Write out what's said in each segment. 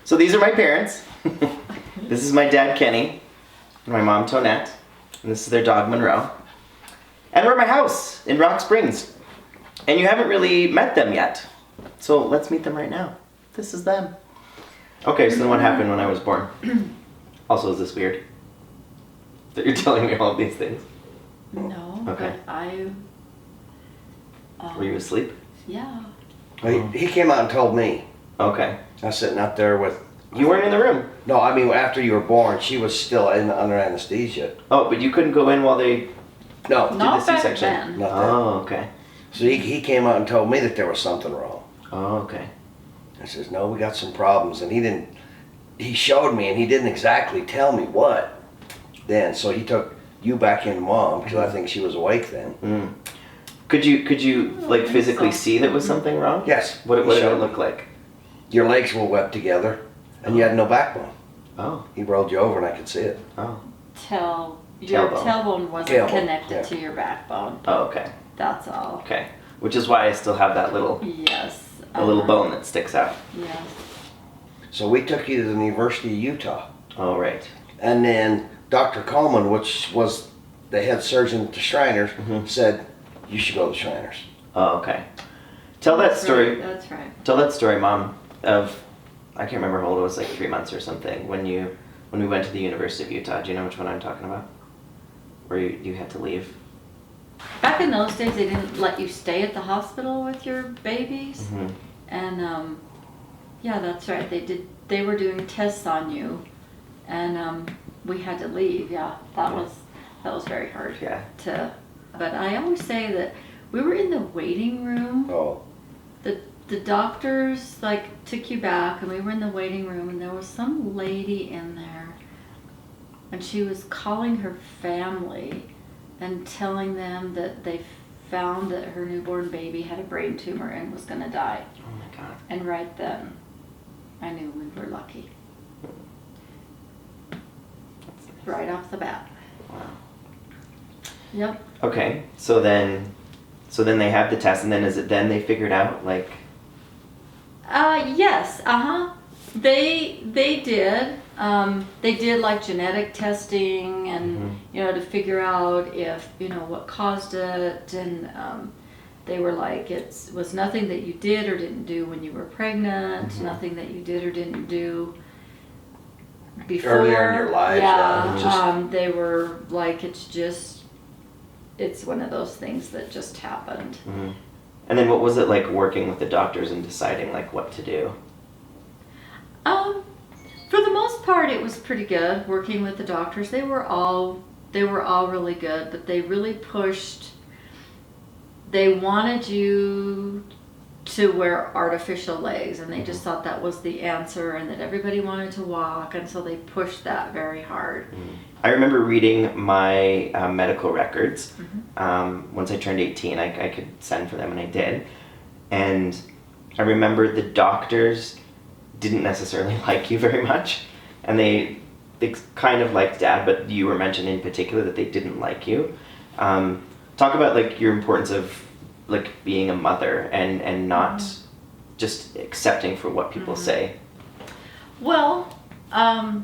So these are my parents. This is my dad, Kenny, and my mom, Tonette. And this is their dog, Monroe. And we're at my house in Rock Springs. And you haven't really met them yet. So let's meet them right now. This is them. Okay, so then what happened when I was born? Also, is this weird? That you're telling me all of these things? No, Okay. but I... Were you asleep? Yeah. Well, he came out and told me. Okay. I was sitting out there with... You weren't in the room? No, I mean, after you were born, she was still under anesthesia. Oh, but you couldn't go in while they No, did Not the back C-section? then. not that. Oh, okay. So he came out and told me that there was something wrong. Oh, okay. I says, no, we got some problems. And he showed me and he didn't exactly tell me what then. So he took you back in, Mom, because I think she was awake then. Mm. Could you like physically see that was something wrong? Yes. What he did it showed look me. like? Your legs were wet together and you had no backbone. Oh, He rolled you over and I could see it. oh, Your Tailbone. tailbone wasn't Tailbone, connected yeah. to your backbone. oh, okay, That's all. okay. Which is why I still have that little, Yes. a little bone that sticks out. Yes. So we took you to the University of Utah. Oh, right. And then Dr. Coleman, which was the head surgeon at the Shriners, Mhm. said, you should go to the Shriners. Oh, okay. Tell that story. Right, that's right. Tell that story, Mom. Of I can't remember how old it was, like 3 months or something. When we went to the University of Utah. Do you know which one I'm talking about? Where you had to leave. Back in those days, they didn't let you stay at the hospital with your babies. Mm-hmm. And yeah, that's right. They were doing tests on you, and we had to leave. Yeah, that was very hard. Yeah. But I always say that we were in the waiting room. Oh, The doctors like took you back, and we were in the waiting room, and there was some lady in there, and she was calling her family and telling them that they found that her newborn baby had a brain tumor and was going to die. Oh my God. And right then, I knew we were lucky. That's nice. Right off the bat. Wow. Yep. Okay. So then they have the test, and then is it then they figured out like? Yes. They did. They did like genetic testing and to figure out if what caused it, and they were like it was nothing that you did or didn't do when you were pregnant, nothing that you did or didn't do before. Earlier in your life, Yeah. yeah, They were like it's one of those things that just happened. Mm-hmm. And then what was it like working with the doctors and deciding like what to do? For the most part, it was pretty good working with the doctors. They were all really good, but they really pushed. They wanted you to wear artificial legs, and they just thought that was the answer, and that everybody wanted to walk, and so they pushed that very hard. I remember reading my medical records. Once I turned 18, I could send for them, and I did. And I remember the doctors didn't necessarily like you very much, and they kind of liked Dad, but you were mentioned in particular that they didn't like you. Talk about like your importance of like being a mother and not just accepting for what people say. Well, I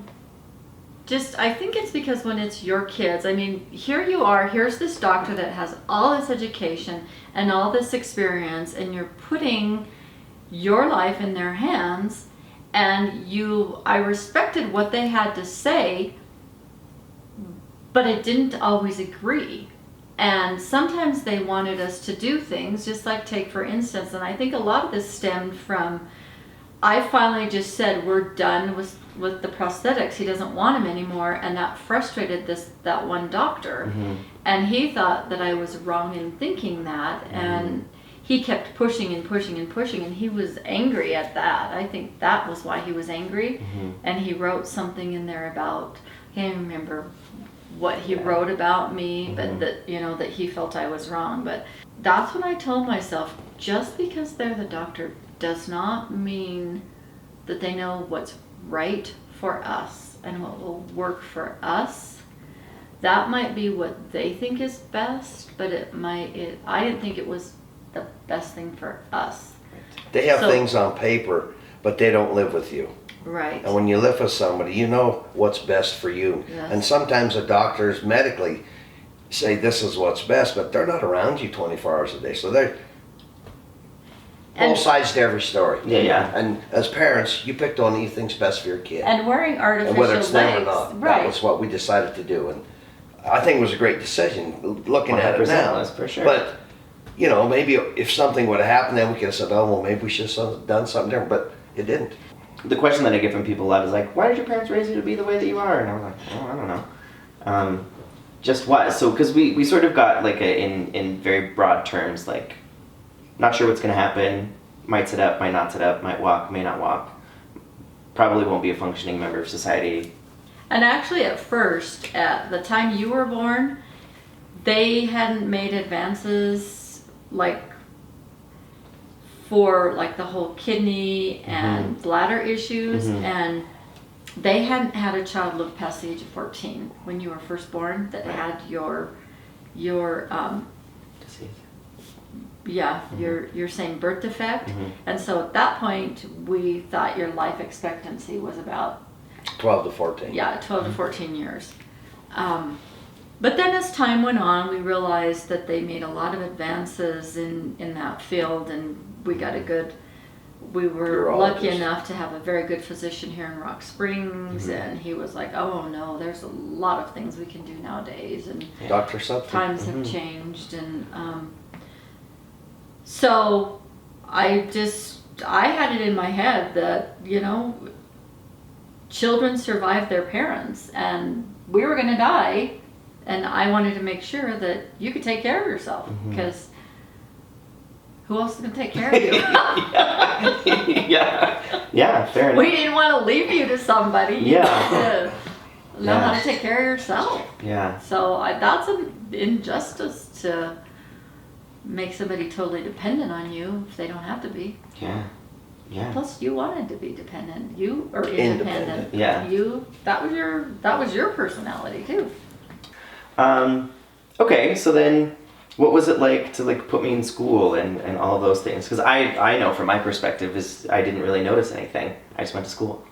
think it's because when it's your kids, I mean, here you are, here's this doctor that has all this education and all this experience, and you're putting your life in their hands, and I respected what they had to say, but I didn't always agree. And sometimes they wanted us to do things, just like take for instance, and I think a lot of this stemmed from, I finally just said, we're done with the prosthetics. He doesn't want them anymore, and that frustrated that one doctor. And he thought that I was wrong in thinking that, and he kept pushing and pushing and pushing, and he was angry at that. I think that was why he was angry. And he wrote something in there about, I can't remember what he wrote about me, but that he felt I was wrong. But that's when I told myself, just because they're the doctor does not mean that they know what's right for us and what will work for us. That might be what they think is best, but I didn't think it was the best thing for us. they have So- things on paper, but they don't live with you. Right. And when you live with somebody, you know what's best for you. Yes. And sometimes the doctors medically say this is what's best, but they're not around you 24 hours a day. So they're both sides to every story. Yeah. And as parents, you pick the one that you think's best for your kid. And wearing artificial And whether it's them or legs, not, right? that was what we decided to do. And I think it was a great decision looking at it 100% now. was, for sure. But, you know, maybe if something would have happened, then we could have said, oh, well, maybe we should have done something different. But it didn't. The question that I get from people a lot is like, why did your parents raise you to be the way that you are? And I was like, oh, I don't know. Just what? So, because we sort of got like in very broad terms, like, not sure what's going to happen, might sit up, might not sit up, might walk, may not walk, probably won't be a functioning member of society. And actually at first, at the time you were born, they hadn't made advances like for like the whole kidney and bladder issues, and they hadn't had a child live past the age of 14 when you were first born that had your Disease. your same birth defect. And so at that point we thought your life expectancy was about 12 to 14. 12 to 14 years. But then as time went on, we realized that they made a lot of advances in that field, and we were lucky enough to have a very good physician here in Rock Springs, and he was like, oh no, there's a lot of things we can do nowadays, and Dr. Something. times have changed, and so I had it in my head that, you know, children survive their parents, and we were going to die, and I wanted to make sure that you could take care of yourself, because who else is going to take care of you? Yeah, fair enough. We didn't want to leave you to somebody. You had to know how to take care of yourself. Yeah. So that's an injustice to make somebody totally dependent on you if they don't have to be. Yeah. Plus, you wanted to be dependent. You are independent. Yeah. That was your personality too. Okay, so then what was it like to like put me in school and all of those things? Because I know from my perspective is I didn't really notice anything. I just went to school.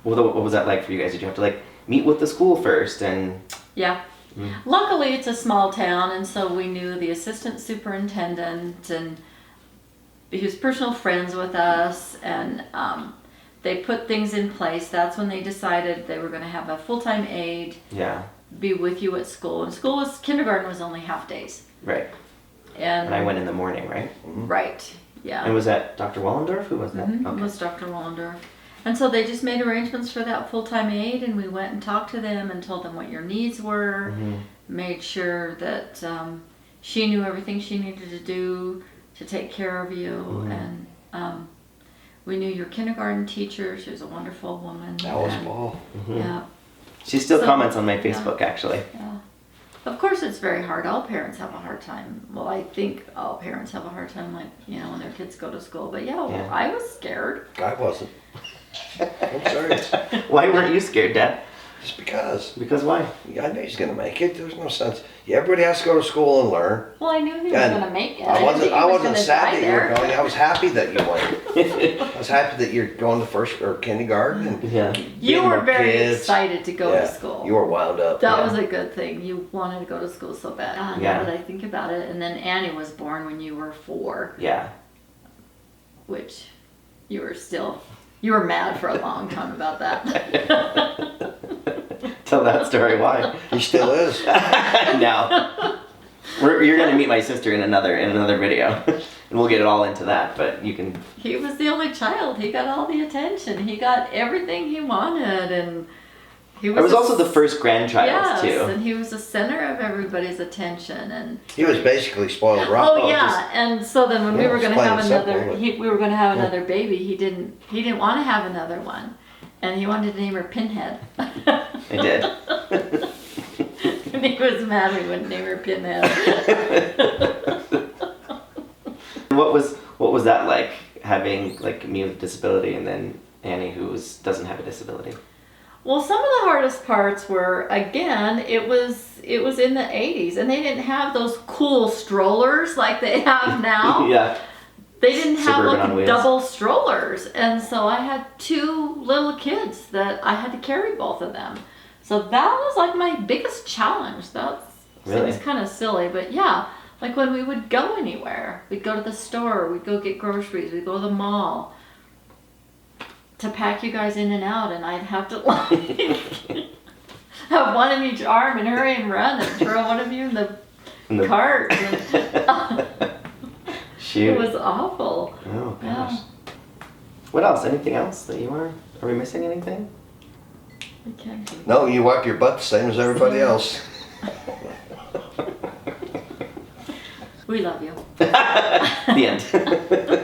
What was that like for you guys? Did you have to like meet with the school first and? Yeah. Luckily, it's a small town, and so we knew the assistant superintendent, and he was personal friends with us, and they put things in place. That's when they decided they were going to have a full-time aide. Yeah. Be with you at school. And kindergarten was only half days. Right. And I went in the morning, right? Right. Yeah. And was that Dr. Wallendorf? Who was that? Okay. It was Dr. Wallendorf. And so they just made arrangements for that full-time aide, and we went and talked to them and told them what your needs were, made sure that she knew everything she needed to do to take care of you, and we knew your kindergarten teacher. She was a wonderful woman. That was Paul. Yeah. She still comments on my Facebook, actually. Yeah. Of course, it's very hard. All parents have a hard time. Well, I think all parents have a hard time, like, you know, when their kids go to school. But yeah. I was scared. I wasn't. I'm serious. Why weren't you scared, Dad? Just because. Because why? I knew he's going to make it. There's no sense. Everybody has to go to school and learn. Well, I knew he was going to make it. I wasn't sad that you were there. going. I was happy that you went. I was happy that you're going to first or kindergarten. And You were more very kids. excited to go to school. You were wound up. That was a good thing. You wanted to go to school so bad. Now that I think about it. And then Annie was born when you were 4. Yeah. Which you were mad for a long time about that. Tell that story. Why? He still is. No. You're going to meet my sister in another video, and we'll get it all into that. But you can. He was the only child. He got all the attention. He got everything he wanted, and he was. I was also the first grandchild too. Yes, and he was the center of everybody's attention, and he was basically spoiled rotten. Oh yeah, and so then when we were going to have another, we were going to have another baby. He didn't want to have another one, and he wanted to name her Pinhead. I did. And he was mad we wouldn't name her Pinhead. What was that like, having like me with a disability and then Annie who doesn't have a disability? Well, some of the hardest parts were, again, it was in the 80s, and they didn't have those cool strollers like they have now. Yeah. they didn't have Suburban on like wheels. double strollers, and so I had 2 little kids that I had to carry both of them. So that was like my biggest challenge. That Really? seems kind of silly, but yeah, like when we would go anywhere, we'd go to the store, we'd go get groceries, we'd go to the mall, to pack you guys in and out, and I'd have to like have one in each arm and hurry and run and throw one of you in the cart. And, Shoot. it was awful. Oh gosh. Yeah. What else? Anything else that you are? Are we missing anything? I can't think. No, you wipe your butt the same as everybody else. We love you. The end.